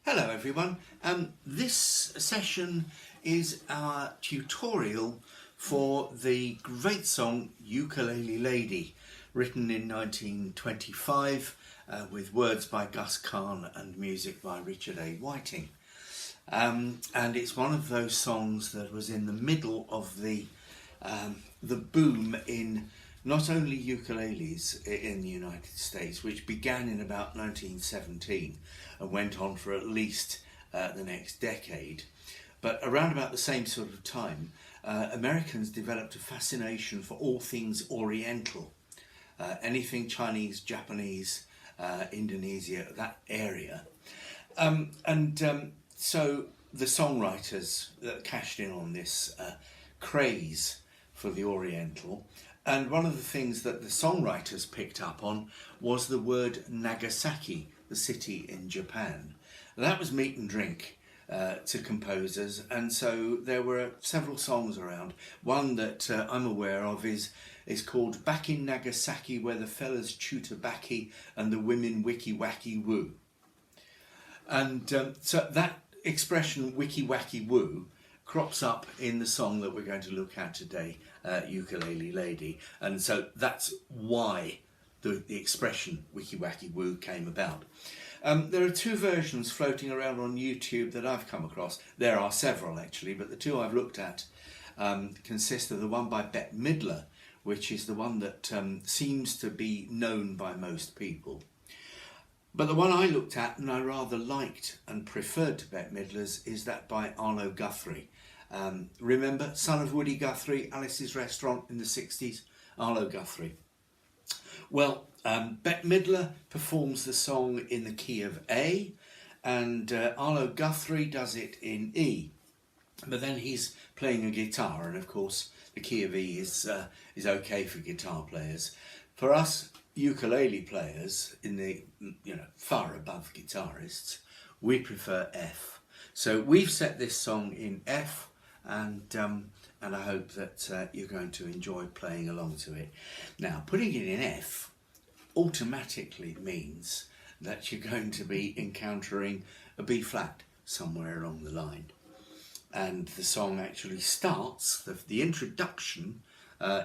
Hello everyone, this session is our tutorial for the great song Ukulele Lady, written in 1925 with words by Gus Kahn and music by Richard A. Whiting. And it's one of those songs that was in the middle of the boom in not only ukuleles in the United States, which began in about 1917 and went on for at least the next decade, but around about the same sort of time, Americans developed a fascination for all things Oriental, anything Chinese, Japanese, Indonesia, that area. So the songwriters cashed in on this craze for the Oriental. And one of the things that the songwriters picked up on was the word Nagasaki, the city in Japan. That was meat and drink to composers, and so there were several songs around. One that I'm aware of is called Back in Nagasaki, where the fellas chew tobacco and the women wicky wacky woo. And so that expression wicky wacky woo crops up in the song that we're going to look at today, Ukulele Lady, and so that's why the expression wiki wacky woo came about. There are two versions floating around on YouTube that I've come across. There are several actually, but the two I've looked at consist of the one by Bette Midler, which is the one that seems to be known by most people. But the one I looked at and I rather liked and preferred to Bette Midler's is that by Arlo Guthrie. Remember, son of Woody Guthrie, Alice's Restaurant in the 60s, Arlo Guthrie. Well, Bette Midler performs the song in the key of A, and Arlo Guthrie does it in E. But then he's playing a guitar, and of course the key of E is okay for guitar players. For us ukulele players, in the far above guitarists, we prefer F. So we've set this song in F, and I hope that you're going to enjoy playing along to it. Now, putting it in F automatically means that you're going to be encountering a B flat somewhere along the line. And the song actually starts, the introduction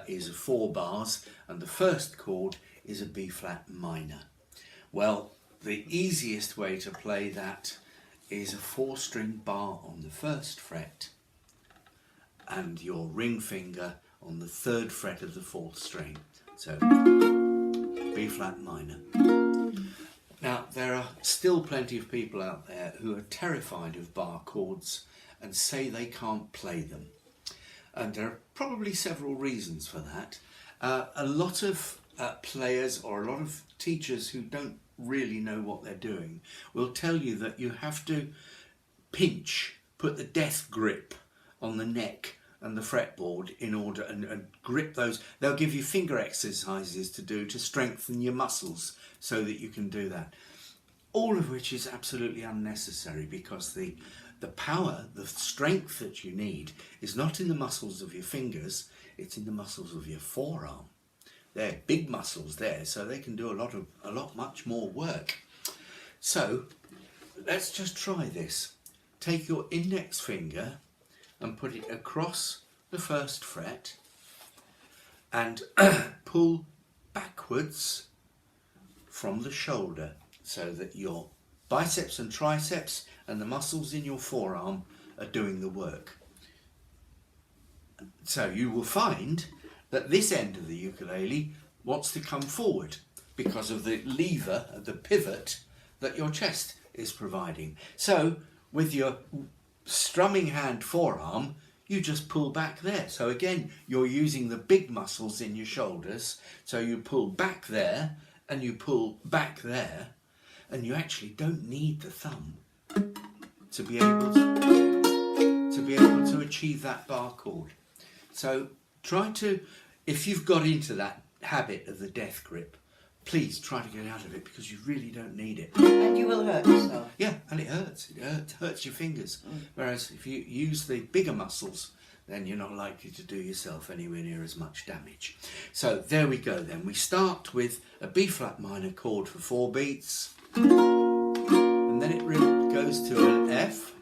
is 4 bars, and the first chord is a B flat minor. Well, the easiest way to play that is a 4-string bar on the 1st fret and your ring finger on the 3rd fret of the 4th string. So B flat minor. Now, there are still plenty of people out there who are terrified of bar chords and say they can't play them. And there are probably several reasons for that. A lot of players or a lot of teachers who don't really know what they're doing will tell you that you have to put the death grip on the neck and the fretboard in order and grip those. They'll give you finger exercises to do to strengthen your muscles so that you can do that. All of which is absolutely unnecessary, because the power, the strength that you need is not in the muscles of your fingers, it's in the muscles of your forearm. They're big muscles there, so they can do a lot much more work. So let's just try this. Take your index finger and put it across the 1st fret and pull backwards from the shoulder so that your biceps and triceps and the muscles in your forearm are doing the work. So you will find that this end of the ukulele wants to come forward because of the lever, the pivot that your chest is providing. So with your strumming hand forearm, you just pull back there. So again, you're using the big muscles in your shoulders. So you pull back there and you pull back there, and you actually don't need the thumb to be able to achieve that bar chord. So try to, if you've got into that habit of the death grip, please try to get out of it, because you really don't need it. And you will hurt yourself. Yeah, and it hurts. It hurts your fingers. Whereas if you use the bigger muscles, then you're not likely to do yourself anywhere near as much damage. So there we go then. We start with a B flat minor chord for 4 beats, and then it goes goes to an F,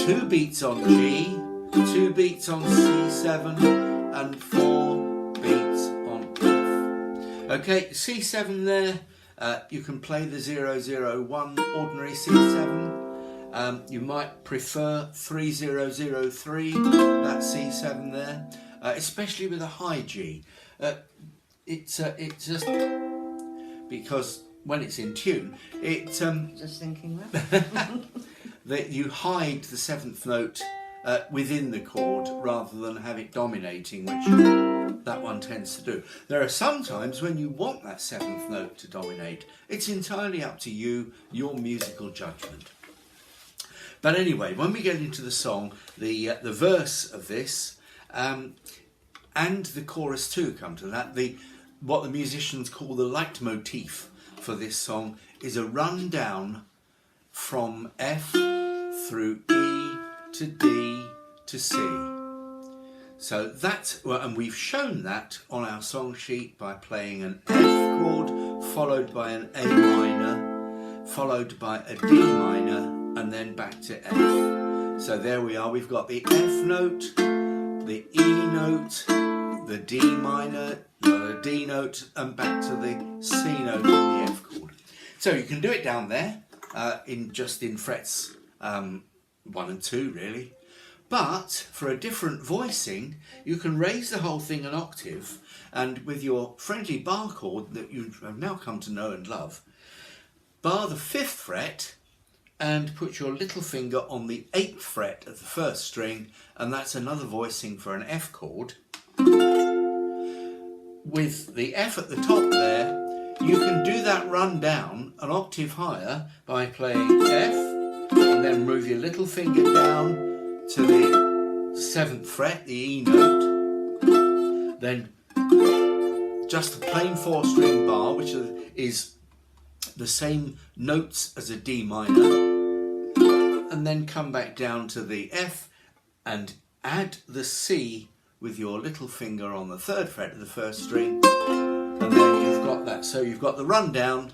2 beats on G, 2 beats on C7, and 4 beats on F. Okay, C7 there, you can play the 001 ordinary C7. You might prefer 3003, that C7 there, especially with a high G. It's just because when it's in tune, Just thinking that. that you hide the 7th note within the chord rather than have it dominating, which that one tends to do. There are some times when you want that 7th note to dominate. It's entirely up to you, your musical judgment. But anyway, when we get into the song, the verse of this and the chorus too come to that. What the musicians call the leitmotif for this song is a run down from F through E to D to C. So that's, well, and we've shown that on our song sheet by playing an F chord followed by an A minor, followed by a D minor, and then back to F. So there we are, we've got the F note, the E note, the D minor, the D note, and back to the C note in the F chord. So you can do it down there, in frets 1 and 2 really. But for a different voicing, you can raise the whole thing an octave, and with your friendly bar chord that you have now come to know and love, bar the 5th fret and put your little finger on the 8th fret of the 1st string, and that's another voicing for an F chord. With the F at the top there, you can do that run down an octave higher by playing F, and then move your little finger down to the 7th fret, the E note, then just a plain 4-string bar, which is the same notes as a D minor, and then come back down to the F and add the C with your little finger on the 3rd fret of the 1st string, and then you've got that. So you've got the rundown,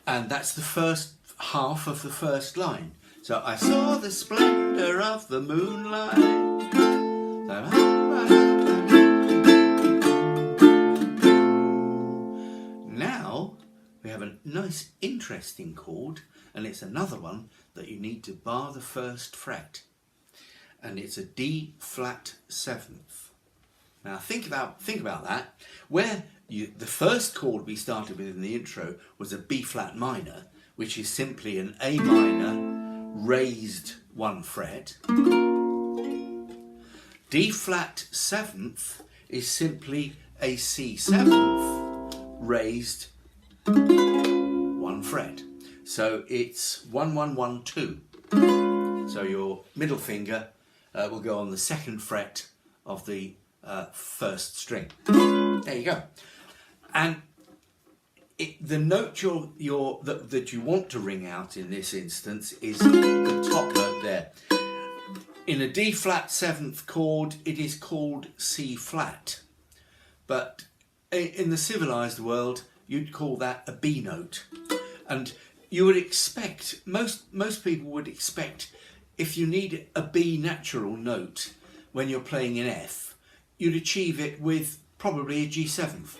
and that's the first half of the first line. So I saw the splendour of the moonlight. Now we have a nice interesting chord, and it's another one that you need to bar the 1st fret, and it's a D flat 7th. Now think about that. Where the first chord we started with in the intro was a B flat minor, which is simply an A minor raised 1 fret. D flat 7th is simply a C 7th raised 1 fret. So it's 1 1 1 2. So your middle finger will go on the 2nd fret of the 1st string. There you go. And the note that you want to ring out in this instance is the top note there. In a D flat 7th chord, it is called C flat, but in the civilized world, you'd call that a B note. And you would expect, most people would expect, if you need a B natural note when you're playing in F, you'd achieve it with probably a G7th.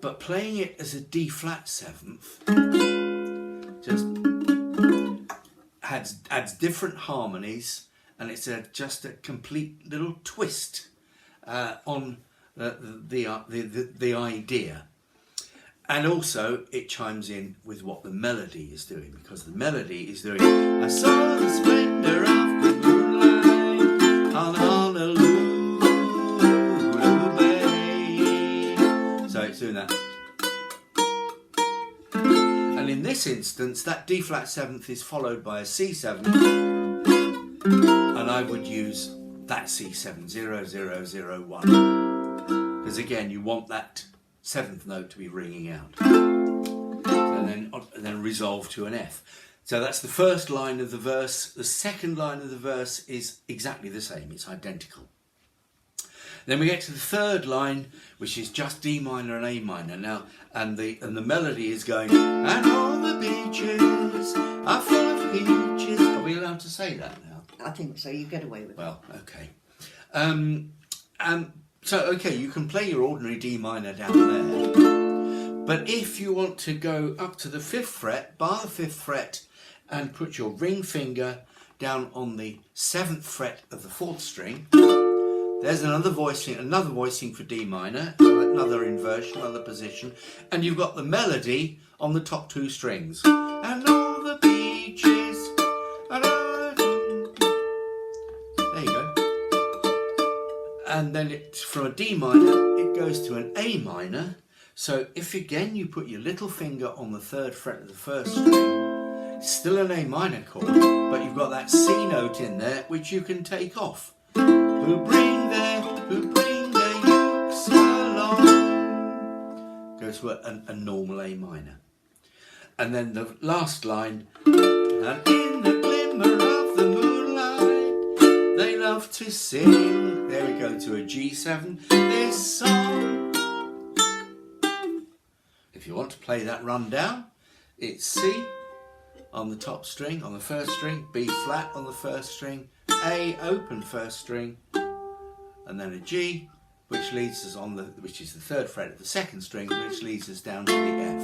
But playing it as a D flat 7th just adds different harmonies, and it's just a complete little twist on the idea. And also it chimes in with what the melody is doing, because the melody is doing I saw the splendour of the moonlight on Honolulu Bay. So it's doing that. And in this instance, that D flat 7th is followed by a C7, and I would use that C7, 0001, because again you want that 7th note to be ringing out, and then resolve to an F. So that's the first line of the verse. The second line of the verse is exactly the same, it's identical. Then we get to the third line, which is just D minor and A minor now, and the melody is going, and all the beaches are full of peaches. Are we allowed to say that now? I think so. You get away with it. Well, okay. So okay, you can play your ordinary D minor down there, but if you want to go up to the 5th fret, bar the 5th fret, and put your ring finger down on the 7th fret of the 4th string, there's another voicing for D minor, another inversion, another position, and you've got the melody on the top 2 strings. And all the beaches, and all there you go. And then from a D minor, it goes to an A minor. So if again you put your little finger on the 3rd fret of the 1st string, still an A minor chord, but you've got that C note in there which you can take off. Who bring their ukes along. Goes to a normal A minor. And then the last line, and in the glimmer of the moonlight, they love to sing. There we go to a G7, this song. If you want to play that rundown, it's C on the top string, on the 1st string, B flat on the 1st string, A open 1st string, and then a G, which leads us which is the 3rd fret of the 2nd string, which leads us down to the F.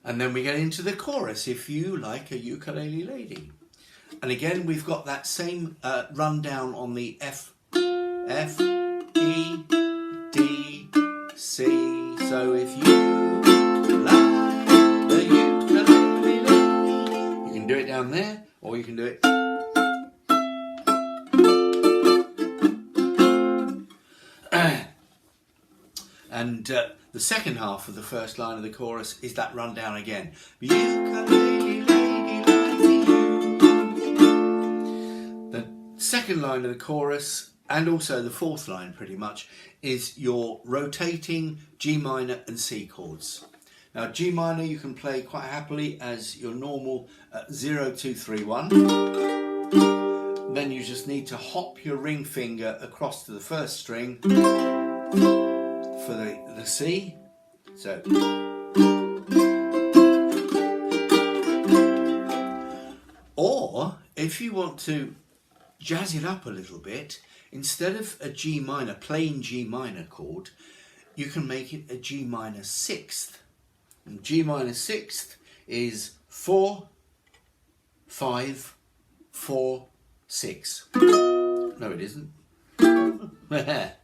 And then we get into the chorus, If You Like a Ukulele Lady. And again, we've got that same rundown on the F, E, D, C. So if you like the ukulele lady, you can do it down there, or you can do it. And the second half of the first line of the chorus is that rundown again. Ukulele lady like you. The second line of the chorus, and also the 4th line pretty much, is your rotating G minor and C chords. Now G minor you can play quite happily as your normal 0, 2, 3, 1. Then you just need to hop your ring finger across to the 1st string for the C. So or if you want to jazz it up a little bit, instead of a G minor, plain G minor chord, you can make it a G minor 6th. And G minor 6th is 4, 5, 4, 6. No, it isn't.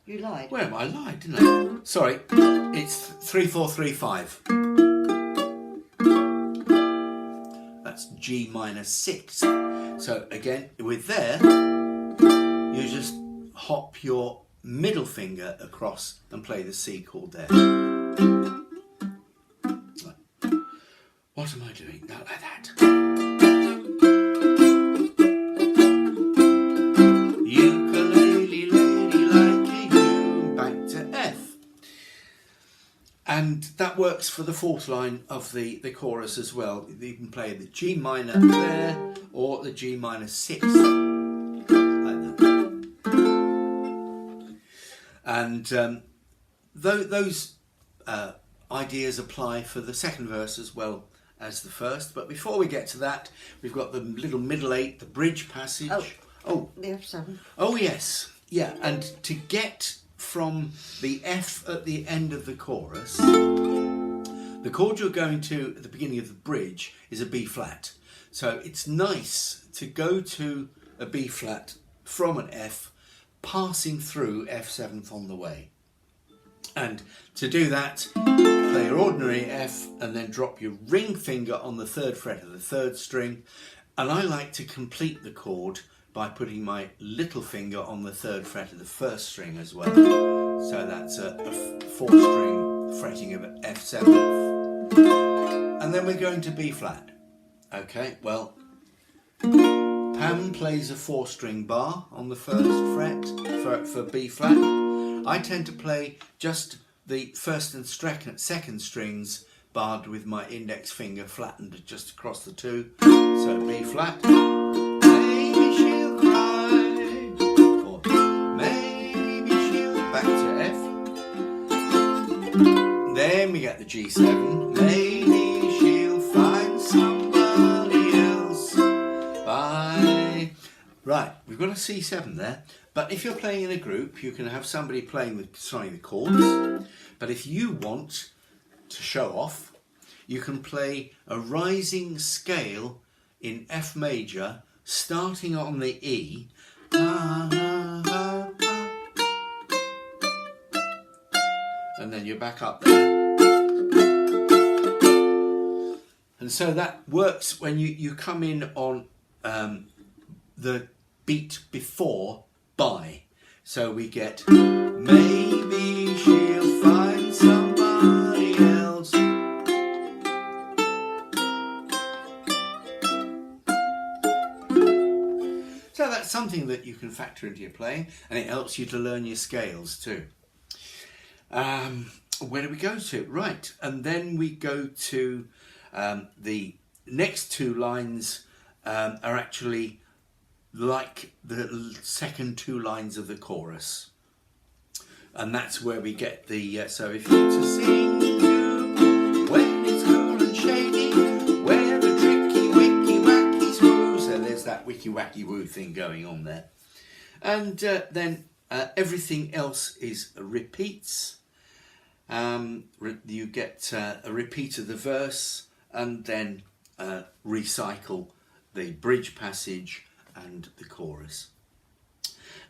You lied. Well, I lied, didn't I? Sorry, it's 3, 4, 3, 5. That's G minor 6. So again, with there, you just hop your middle finger across and play the C chord there. What am I doing? Not like that. Ukulele lady like you, back to F. And that works for the 4th line of the chorus as well. You can play the G minor there or the G minor 6th. Like that. And those ideas apply for the second verse as well as the first. But before we get to that, we've got the little middle 8, the bridge passage. Oh, the F7. Oh yes, yeah. And to get from the F at the end of the chorus, the chord you're going to at the beginning of the bridge is a B flat. So it's nice to go to a B flat from an F, passing through F7th on the way. And to do that, play your ordinary F and then drop your ring finger on the 3rd fret of the 3rd string. And I like to complete the chord by putting my little finger on the 3rd fret of the 1st string as well. So that's a 4th string fretting of F7th. And then we're going to B flat. Okay, well, Pam plays a 4-string bar on the 1st fret for B flat. I tend to play just the 1st and 2nd strings barred with my index finger flattened just across the 2. So B flat. Maybe she'll cry. Or get the G7. Maybe she'll find somebody else. Bye. Right, we've got a C7 there. But if you're playing in a group, you can have somebody playing the chords. But if you want to show off, you can play a rising scale in F major, starting on the E. And then you're back up there. And so that works when you come in on the beat before by. So we get, maybe she'll find somebody else. So that's something that you can factor into your playing, and it helps you to learn your scales too. Where do we go to? Right, and then we go to the next two lines are actually like the second two lines of the chorus. And that's where we get the, so if you're to sing to when it's cool and shady, where the tricky wicky wacky woo. So there's that wicky wacky woo thing going on there. And then everything else is repeats. You get a repeat of the verse and then recycle the bridge passage and the chorus.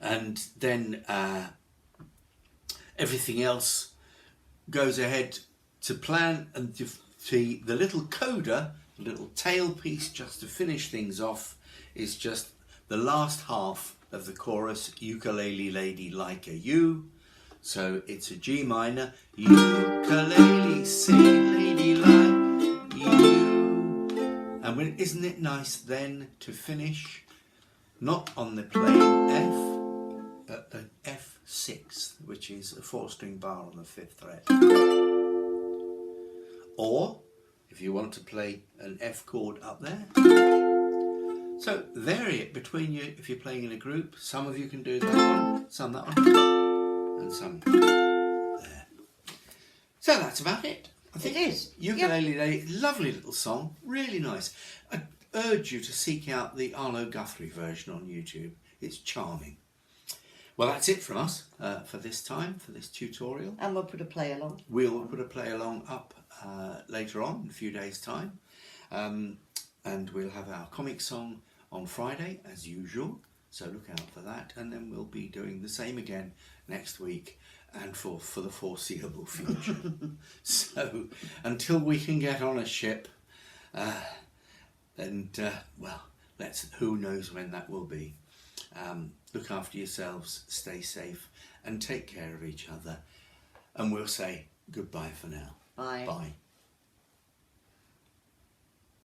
And then everything else goes ahead to plan, and the little coda, the little tail piece just to finish things off, is just the last half of the chorus, ukulele lady like a you. So it's a G minor, ukulele sing lady like you. And when, isn't it nice then to finish not on the plain F, but the F6, which is a 4-string bar on the 5th fret. Or, if you want to play an F chord up there. So vary it between you if you're playing in a group. Some of you can do that one, some that one, and some there. So that's about it. I think it is. Ukulele Lady, lovely little song, really nice. I urge you to seek out the Arlo Guthrie version on YouTube. It's charming. Well, that's it from us for this time, for this tutorial. And we'll put a play along. We'll put a play along up later on, in a few days' time. And we'll have our comic song on Friday, as usual. So look out for that. And then we'll be doing the same again next week and for the foreseeable future. So until we can get on a ship, well, who knows when that will be. Look after yourselves, stay safe, and take care of each other. And we'll say goodbye for now. Bye. Bye.